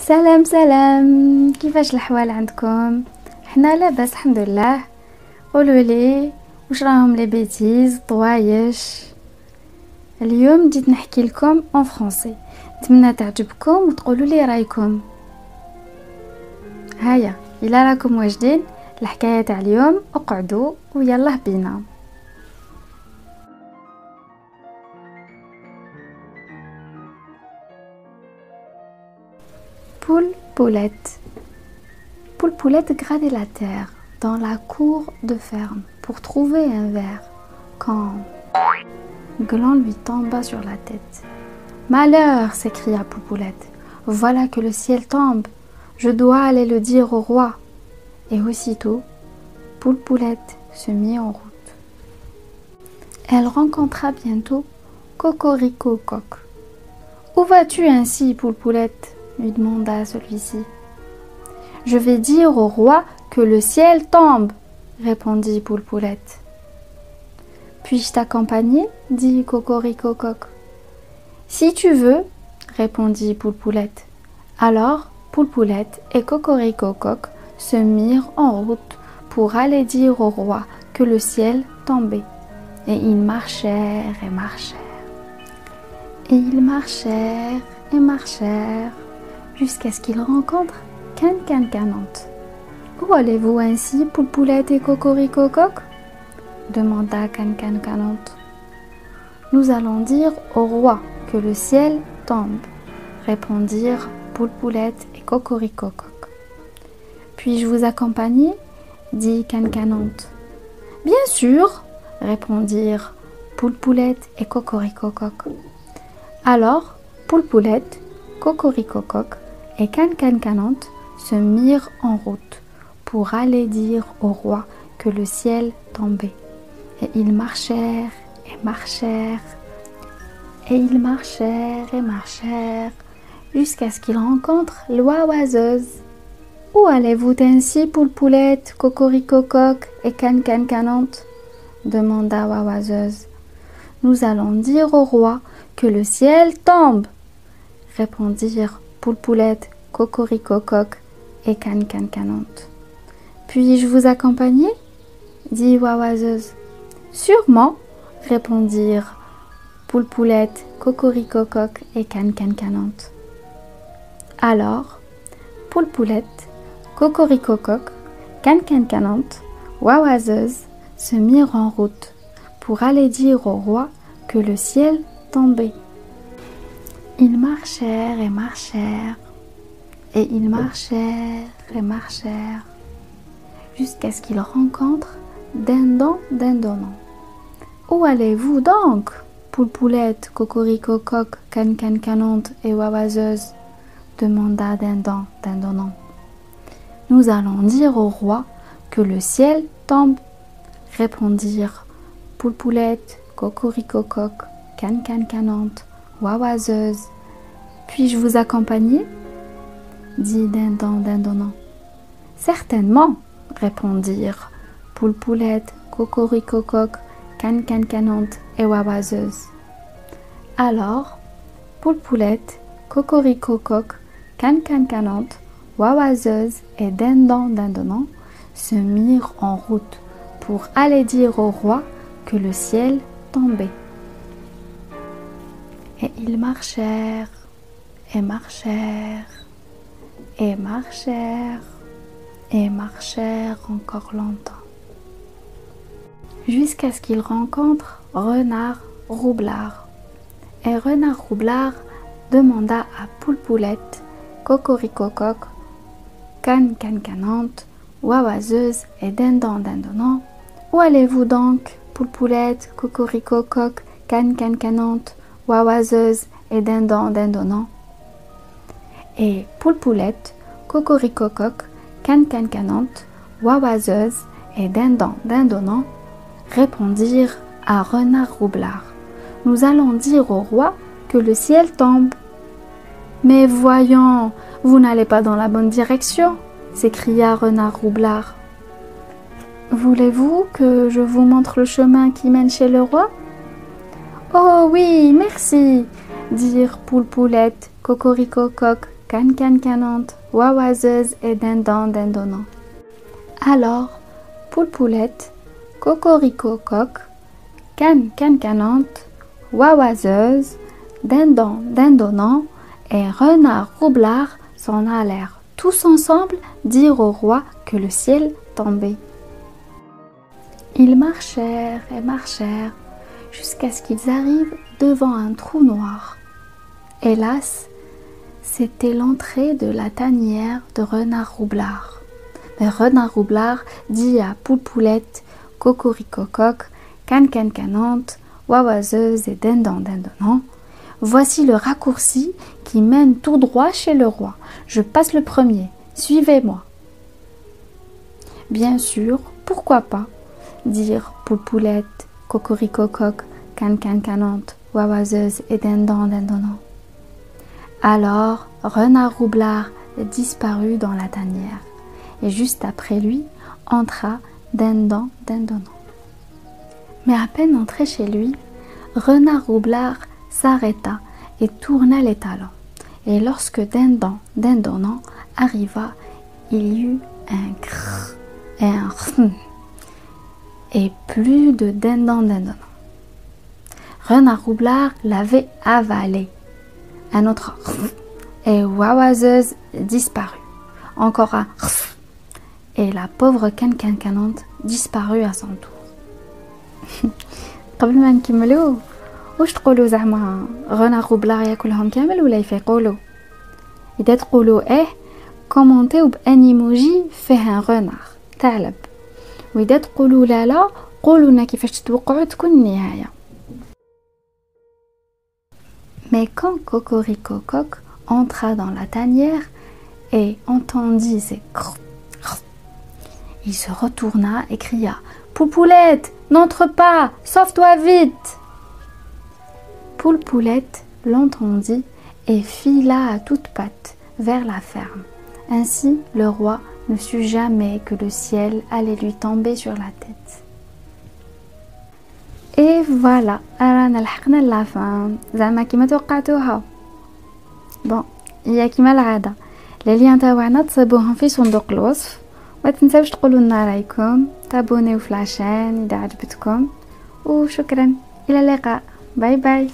سلام سلام، كيفاش الأحوال عندكم؟ حنا لاباس الحمد لله. قولوا لي واش راهم لي بيتيز طوايش. اليوم جيت نحكي لكم اون فرونسي، نتمنى تعجبكم وتقولوا لي رايكم. هيا الا راكم واجدين الحكايه تاع اليوم اقعدوا ويلا بينا. Poule Poulette. Poule Poulette grattait la terre dans la cour de ferme pour trouver un verre quand Gland lui tomba sur la tête. Malheur, s'écria Poule Poulette, voilà que le ciel tombe, je dois aller le dire au roi. Et aussitôt, Poule Poulette se mit en route. Elle rencontra bientôt Cocorico Coq. Où vas-tu ainsi, Poule Poulette? Lui demanda celui-ci. Je vais dire au roi que le ciel tombe, répondit Poule Poulette. Puis-je t'accompagner? dit Cocorico Coq. Si tu veux, répondit Poule Poulette. Alors Poule Poulette et Cocorico Coq se mirent en route pour aller dire au roi que le ciel tombait. Et ils marchèrent et marchèrent. Et ils marchèrent et marchèrent jusqu'à ce qu'ils rencontrent Can-Can-Canante. Où allez-vous ainsi, Poule Poulette et Cocorico Coq? demanda Can-Can-Canante. Nous allons dire au roi que le ciel tombe, répondirent Poule Poulette et Cocorico Coq. Puis-je vous accompagner? dit Can-Canante. Bien sûr, répondirent Poule Poulette et Cocorico Coq. Alors Poule Poulette, Cocorico Coq et Can-Can-Canante se mirent en route pour aller dire au roi que le ciel tombait. Et ils marchèrent et marchèrent, et ils marchèrent et marchèrent, jusqu'à ce qu'ils rencontrent l'oiseuse. Où allez-vous ainsi, Poule Poulette, Cocorico Coq et Can-Can-Canante? demanda l'oiseuse. Nous allons dire au roi que le ciel tombe, répondirent Poule Poulette, Cocorico Coq et Can-Can-Canante. Puis-je vous accompagner? dit l'oiseuse. Sûrement, répondirent Poule Poulette, Cocorico Coq et Can-Can-Canante. Alors, Poule Poulette, Cocorico Coq, Can-Can-Canante, l'oiseuse se mirent en route pour aller dire au roi que le ciel tombait. Ils marchèrent et marchèrent, et ils marchèrent et marchèrent, jusqu'à ce qu'ils rencontrent Dindon Dindonnant. Où allez-vous donc, Poule Poulette, Cocorico Coq, Can-Can-Canante et l'oiseuse? demanda Dindon Dindonnant. Nous allons dire au roi que le ciel tombe, répondirent Poule Poulette, Cocorico Coq, Can-Can-Canante, l'oiseuse. Puis-je vous accompagner? dit Dindon Dindonnant. Certainement, répondirent Poule Poulette, Cocorico Coq, Can-Can-Canante et l'oiseuse. Alors, Poule Poulette, Cocorico Coq, Can-Can-Canante, l'oiseuse et Dindon Dindonnant se mirent en route pour aller dire au roi que le ciel tombait. Et ils marchèrent et marchèrent et marchèrent et marchèrent encore longtemps, jusqu'à ce qu'ils rencontrent Renard Roublard. Et Renard Roublard demanda à Poule Poulette, Cocorico Coq, Can-Can-Canante, l'oiseuse et Dindon Dindonnant. Où allez-vous donc, Poule Poulette, Cocorico Coq, Can-Can-Canante, l'oiseuse et Dindon Dindonnant? Et Poule Poulette, Cocorico Coq, Can-Can-Canante, l'oiseuse et Dindon Dindonnant répondirent à Renard Roublard. Nous allons dire au roi que le ciel tombe. Mais voyons, vous n'allez pas dans la bonne direction, s'écria Renard Roublard. Voulez-vous que je vous montre le chemin qui mène chez le roi? Oh oui, merci, dirent Poule Poulette, Cocorico Coq, can can canante, wawazeuse et dindon dindonnant. Alors, poule poulette, cocorico coq, can can canante, wawazeuse, dindon dindonnant et renard roublard s'en allèrent tous ensemble dire au roi que le ciel tombait. Ils marchèrent et marchèrent jusqu'à ce qu'ils arrivent devant un trou noir. Hélas, c'était l'entrée de la tanière de Renard Roublard. Mais Renard Roublard dit à Poule Poulette, Cocorico coq, can can canante, wawazeuse et dindon dindonnant, voici le raccourci qui mène tout droit chez le roi. Je passe le premier, suivez-moi. Bien sûr, pourquoi pas, dirent Poule Poulette, Cocorico coq, can can canante, wawazeuse et dindon dindonnant. Alors, Renard Roublard disparut dans la tanière, et juste après lui entra Dindon dindonnant. Mais à peine entré chez lui, Renard Roublard s'arrêta et tourna les talons. Et lorsque Dindon dindonnant arriva, il y eut un grrr et un rrrm, et plus de Dindon dindonnant. Renard Roublard l'avait avalé. Un autre et wawazeuse disparut. Encore un et la pauvre canante disparut à son tour. قبل ما نكملو واش تقولوا زعما Renard Roublard ياكلهم كامل ولا يفيقولوا؟ اذا تقولوا كومونتيو بان ايموجي فيه renard ثعلب، واذا تقولوا لا قولوا لنا كيفاش تتوقعوا تكون النهايه. Mais quand Cocorico coq entra dans la tanière et entendit ces crrr, crrr, il se retourna et cria « Poule Poulette, n'entre pas, sauve-toi vite !» Poule Poulette l'entendit et fila à toutes pattes vers la ferme. Ainsi, le roi ne sut jamais que le ciel allait lui tomber sur la tête. Et voilà, رانا لحقنا لافان زعما كيما توقعتوها. بون هي كيما العاده لي ليان تاعنا تصيبوهم في صندوق الوصف، ما تنساوش تقولوا لنا رايكم، تابونيو في لاشين اذا عجبتكم، وشكرا الى اللقاء، باي باي.